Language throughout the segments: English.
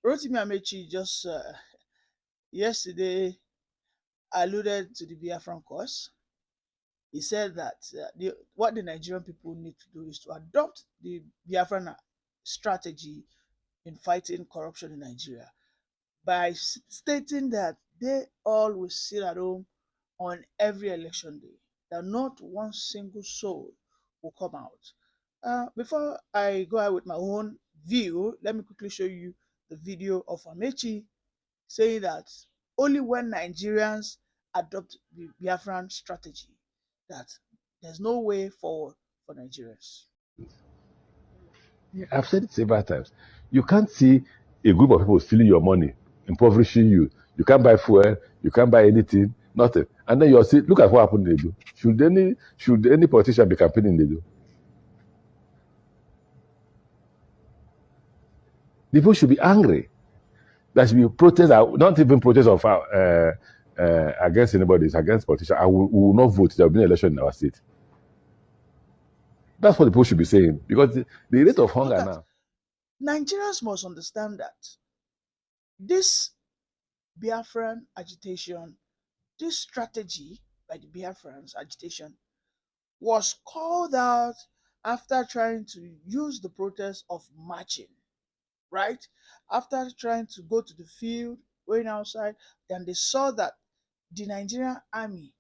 R.Ameachi just yesterday alluded to the Biafran cause. He said that what the Nigerian people need to do is to adopt the Biafran strategy in fighting corruption in Nigeria by stating that they all will sit at home on every election day, that not one single soul will come out. Before I go out with my own view, let me quickly show you the video of Amechi saying that only when Nigerians adopt the Biafran strategy, that there's no way forward for Nigerians. Yeah, I've said it several times. You can't see a group of people stealing your money, impoverishing you. You can't buy fuel, you can't buy anything, nothing. And then you're see, look at what happened in Edo. Should any politician be campaigning in Edo? People should be angry. There should be protests, not even protests of against anybody, it's against politicians. We will not vote. There will be an election in our state. That's what the people should be saying. Because the rate of hunger now. Nigerians must understand that this Biafran agitation, this strategy by the Biafrans agitation was called out after trying to use the protest of marching, right? After trying to go to the field, going outside, then they saw that the Nigerian army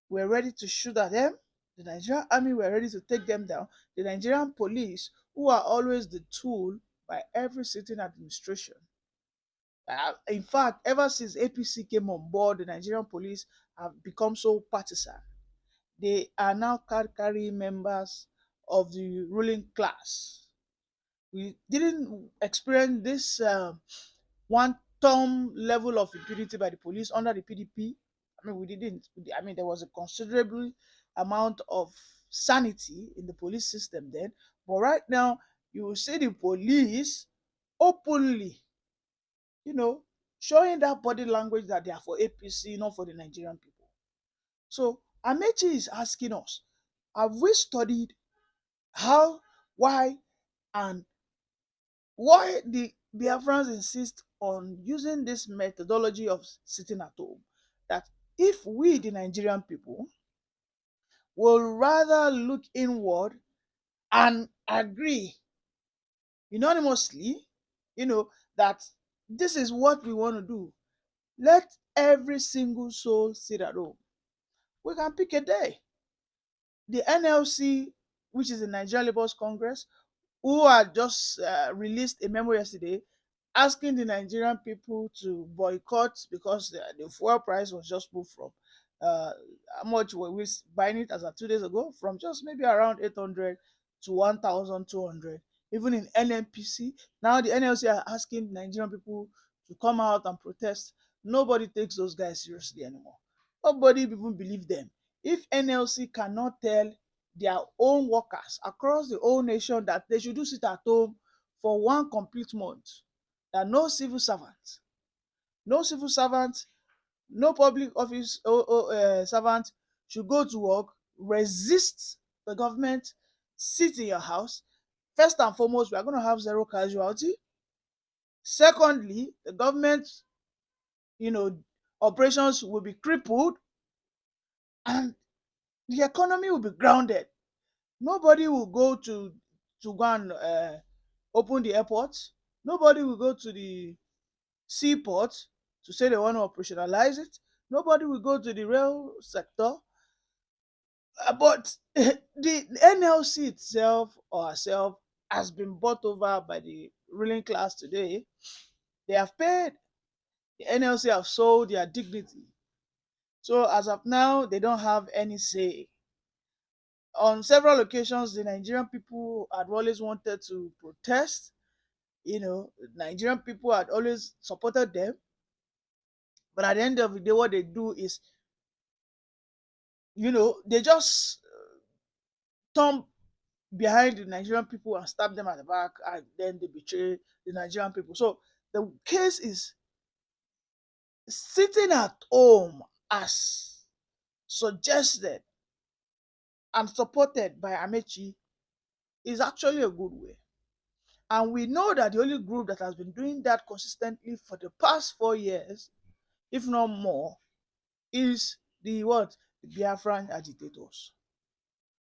were ready to shoot at them. The Nigerian army were ready to take them down. The Nigerian police, who are always the tool by every sitting administration. In fact, ever since APC came on board, the Nigerian police have become so partisan. They are now carrying members of the ruling class. We didn't experience this one-term level of impunity by the police under the PDP. I mean, we didn't. I mean, there was a considerable amount of sanity in the police system then. But right now, you will see the police openly, you know, showing that body language that they are for APC, not for the Nigerian people. So Amechi is asking us, have we studied how, why, and why the Biafrans insist on using this methodology of sitting at home? That if we, the Nigerian people, will rather look inward and agree unanimously, that this is what we want to do. Let every single soul sit at home. We can pick a day. The NLC, which is the Nigerian Labour Congress, who had just released a memo yesterday asking the Nigerian people to boycott because the fuel price was just moved from how much were we buying it as of 2 days ago, from just maybe around 800 to 1,200. Even in NNPC, now the NLC are asking Nigerian people to come out and protest. Nobody takes those guys seriously anymore. Nobody even believes them. If NLC cannot tell their own workers across the whole nation that they should do sit at home for one complete month, that no civil servant, no public office servant should go to work, resist the government, sit in your house. First and foremost, we are going to have zero casualty. Secondly, the government, operations will be crippled and the economy will be grounded. Nobody will go to go and open the airport. Nobody will go to the seaport to say they want to operationalize it. Nobody will go to the rail sector. But the NLC itself or herself has been bought over by the ruling class today. They have paid. The NLC have sold their dignity. So as of now, they don't have any say. On several occasions, the Nigerian people had always wanted to protest. Nigerian people had always supported them. But at the end of the day, what they do is, they just turn behind the Nigerian people and stab them at the back, and then they betray the Nigerian people. So the case is sitting at home as suggested and supported by Amechi is actually a good way. And we know that the only group that has been doing that consistently for the past 4 years, if not more, is the what? The Biafran agitators.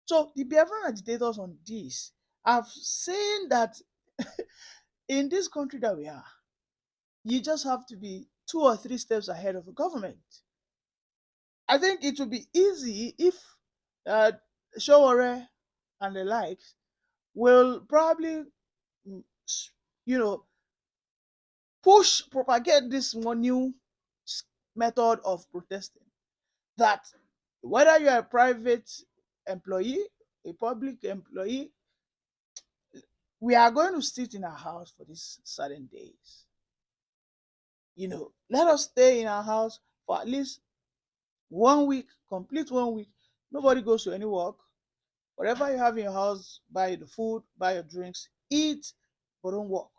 So the Biafran agitators on this have seen that in this country that we are, you just have to be 2 or 3 steps ahead of the government. I think it would be easy if uh, Showore and the likes will probably, mm, you know, push, propagate this one new method of protesting. That whether you're a private employee, a public employee, we are going to sit in our house for these certain days. Let us stay in our house for at least 1 week, complete 1 week. Nobody goes to any work. Whatever you have in your house, buy the food, buy your drinks, eat, but don't work.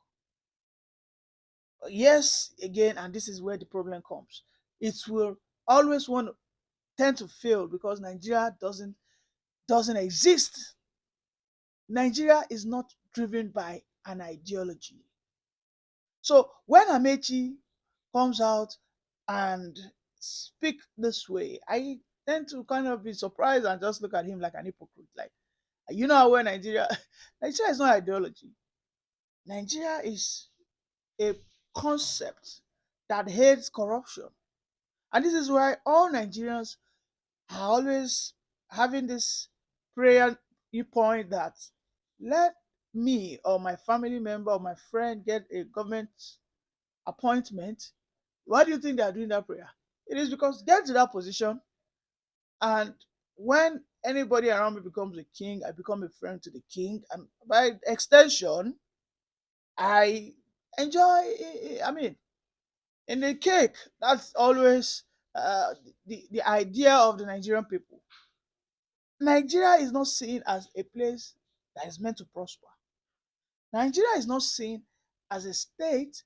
Yes, again, and this is where the problem comes. It will always want to tend to fail because Nigeria doesn't exist. Nigeria is not driven by an ideology. So when Amechi comes out and speak this way, I tend to kind of be surprised and just look at him like an hypocrite. Like, where Nigeria, Nigeria is not ideology. Nigeria is a concept that hates corruption. And this is why all Nigerians are always having this prayer point that let me or my family member or my friend get a government appointment. Why do you think they are doing that prayer? It is because get to that position, and when anybody around me becomes a king, I become a friend to the king, and by extension, I enjoy. I mean, in the cake, that's always the idea of the Nigerian people. Nigeria is not seen as a place that is meant to prosper. Nigeria is not seen as a state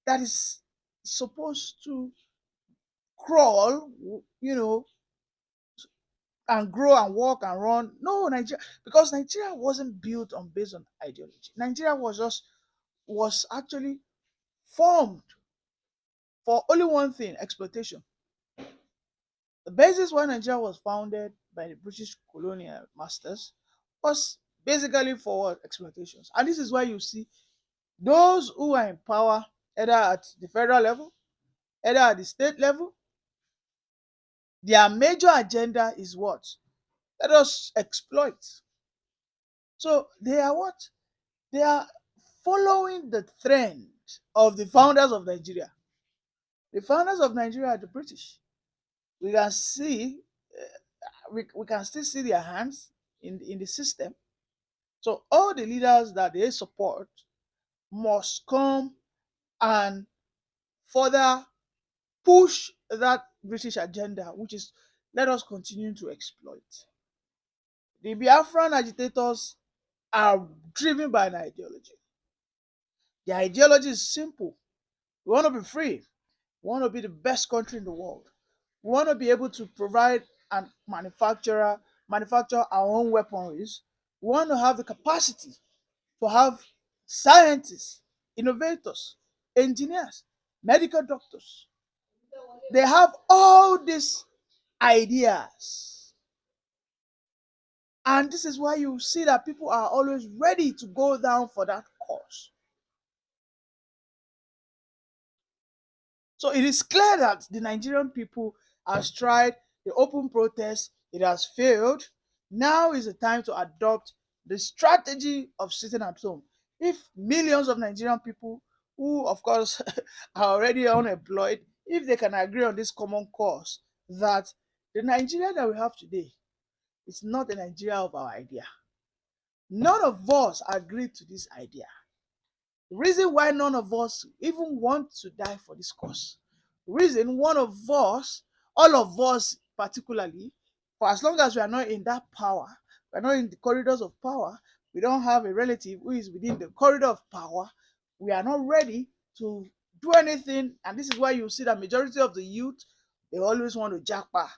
that is supposed to crawl, and grow and walk and run. No, Nigeria, because Nigeria wasn't built on based on ideology. Nigeria was actually formed for only one thing: exploitation. The basis why Nigeria was founded by the British colonial masters was basically for what? Exploitations. And this is why you see those who are in power, either at the federal level, either at the state level, their major agenda is what? Let us exploit. So they are what? They are following the trend of the founders of Nigeria. The founders of Nigeria are the British. We can see, we can still see their hands in the system. So all the leaders that they support must come and further push that British agenda, which is let us continue to exploit. The Biafran agitators are driven by an ideology. The ideology is simple. We want to be free. We want to be the best country in the world. We want to be able to provide and manufacture our own weaponries. We want to have the capacity to have scientists, innovators, engineers, medical doctors. They have all these ideas. And this is why you see that people are always ready to go down for that cause. So it is clear that the Nigerian people has tried the open protest, it has failed. Now is the time to adopt the strategy of sitting at home. If millions of Nigerian people, who of course are already unemployed, if they can agree on this common cause, that the Nigeria that we have today is not the Nigeria of our idea. None of us agreed to this idea. The reason why none of us even want to die for this cause. Reason one of us, all of us particularly, for as long as we are not in that power, we are not in the corridors of power, we don't have a relative who is within the corridor of power, we are not ready to do anything. And this is why you see that majority of the youth, they always want to jackpot,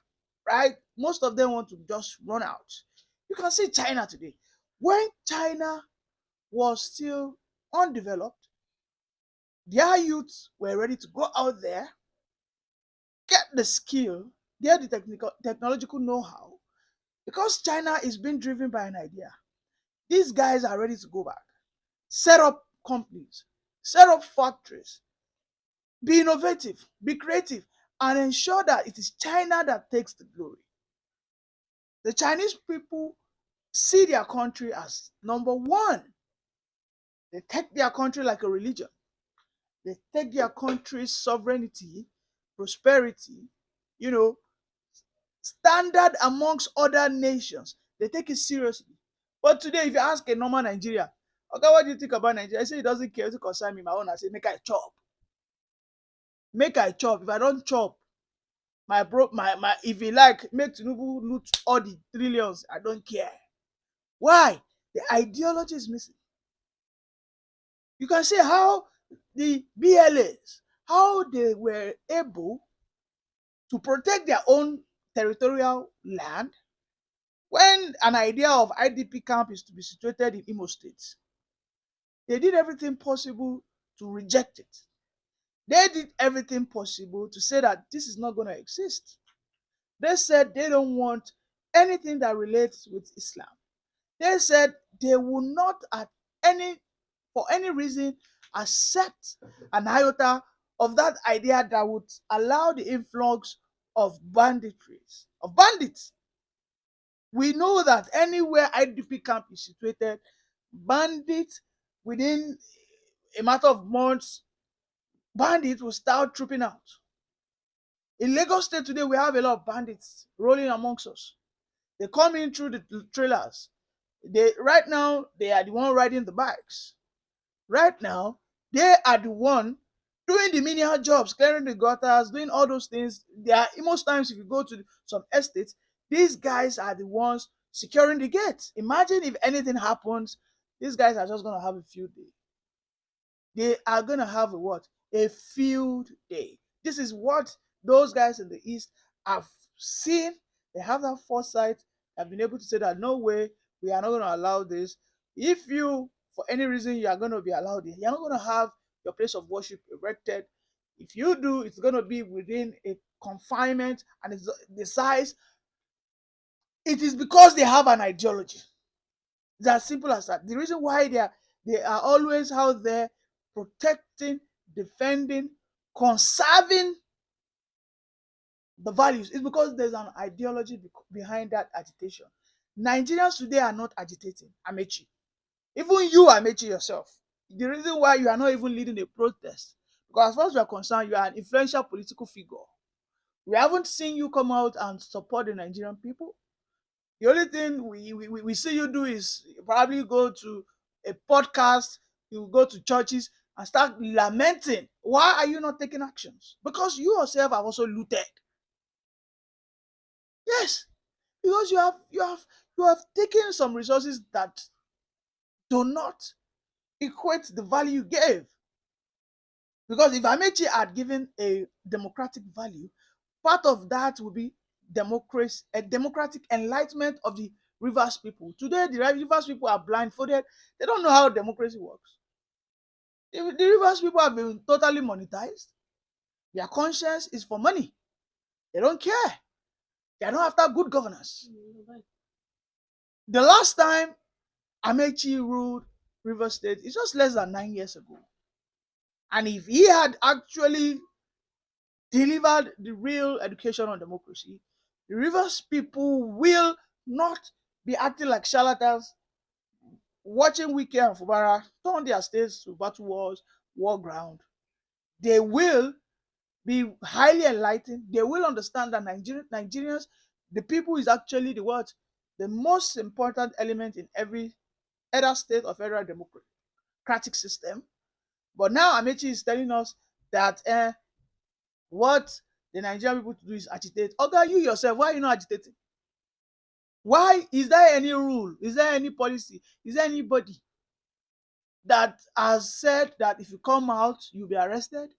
right? Most of them want to just run out. You can see China today. When China was still undeveloped. Their youths were ready to go out there, get the skill, get the technological know-how, because China is being driven by an idea. These guys are ready to go back, set up companies, set up factories, be innovative, be creative, and ensure that it is China that takes the glory. The Chinese people see their country as number one. They take their country like a religion. They take their country's sovereignty, prosperity, you know, standard amongst other nations. They take it seriously. But today, if you ask a normal Nigerian, okay, what do you think about Nigeria? I say it doesn't care. It concern me. My own. I say, make I chop. Make I chop. If I don't chop, my if you like, make Tinubu loot all the trillions. I don't care. Why? The ideology is missing. You can see how the BLAs, how they were able to protect their own territorial land when an idea of IDP camp is to be situated in Imo State. They did everything possible to reject it. They did everything possible to say that this is not going to exist. They said they don't want anything that relates with Islam. They said they will not at any for any reason accept an iota of that idea that would allow the influx of banditries, of bandits. We know that anywhere IDP camp is situated, bandits within a matter of months, bandits will start trooping out. In Lagos State today, we have a lot of bandits rolling amongst us. They come in through the trailers. Right now they are the one riding the bikes. Right now they are the one doing the menial jobs, clearing the gutters, doing all those things. They are most times if you go to some estates, these guys are the ones securing the gates. Imagine if anything happens, these guys are just gonna have a field day. They are gonna have a what? A field day. This is what those guys in the east have seen. They have that foresight. Have been able to say that no way, we are not gonna allow this. If you, for any reason, you are gonna be allowed it, you're not gonna have your place of worship erected. If you do, it's gonna be within a confinement and it's the size. It is because they have an ideology. It's as simple as that. The reason why they are always out there protecting, defending, conserving the values is because there's an ideology behind that agitation. Nigerians today are not agitating. Amechi. Even you, Amechi yourself. The reason why you are not even leading a protest, because as far as we are concerned, you are an influential political figure. We haven't seen you come out and support the Nigerian people. The only thing we see you do is probably go to a podcast, you go to churches and start lamenting. Why are you not taking actions? Because you yourself have also looted. Yes, because you have taken some resources that do not equate the value you gave. Because if Amechi had given a democratic value, part of that would be democracy, a democratic enlightenment of the Rivers people. Today, the Rivers people are blindfolded. They don't know how democracy works. The Rivers people have been totally monetized. Their conscience is for money. They don't care. They are not after good governance. The last time Amechi ruled River State is just less than 9 years ago. And if he had actually delivered the real education on democracy, the Rivers people will not be acting like charlatans, watching Wike and Fubara turn their states to battle wars, war ground. They will be highly enlightened. They will understand that Nigerians, the people is actually the what? The most important element in every either state or federal democratic system. But now Amechi is telling us that what the Nigerian people to do is agitate. Okay, you yourself, why are you not agitating? Why is there any rule? Is there any policy? Is there anybody that has said that if you come out, you'll be arrested?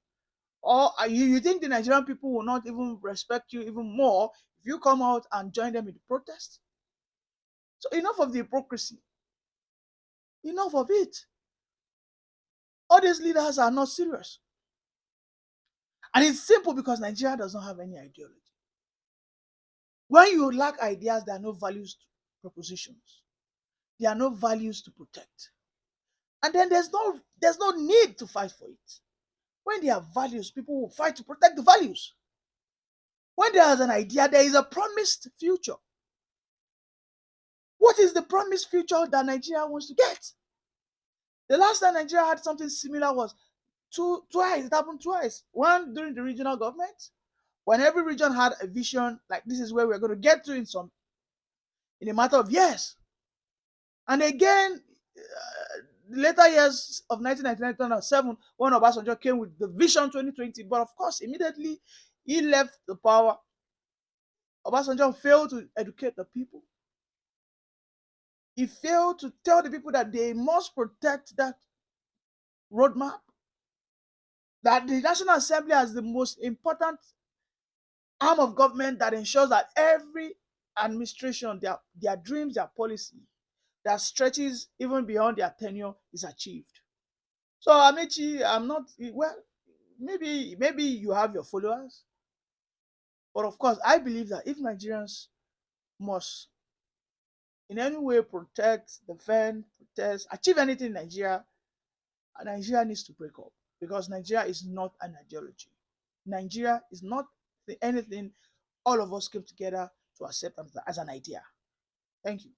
Or you think the Nigerian people will not even respect you even more if you come out and join them in the protest? So enough of the hypocrisy. Enough of it. All these leaders are not serious. And it's simple because Nigeria does not have any ideology. When you lack ideas, there are no values propositions. There are no values to protect. And then there's no need to fight for it. When there are values, people will fight to protect the values. When there is an idea, there is a promised future. What is the promised future that Nigeria wants to get? The last time Nigeria had something similar was twice. It happened twice. One during the regional government, when every region had a vision, like this is where we're going to get to in a matter of years. And again, later years of 1999, 2007, when Obasanjo came with the Vision 2020, but of course, immediately he left the power. Obasanjo failed to educate the people. He failed to tell the people that they must protect that roadmap, that the National Assembly has the most important arm of government that ensures that every administration, their dreams, their policy, that stretches even beyond their tenure is achieved. So Amechi, I'm not well. Maybe you have your followers, but of course, I believe that if Nigerians must in any way protect, defend, protest, achieve anything in Nigeria, Nigeria needs to break up because Nigeria is not an ideology. Nigeria is not anything all of us came together to accept as an idea. Thank you.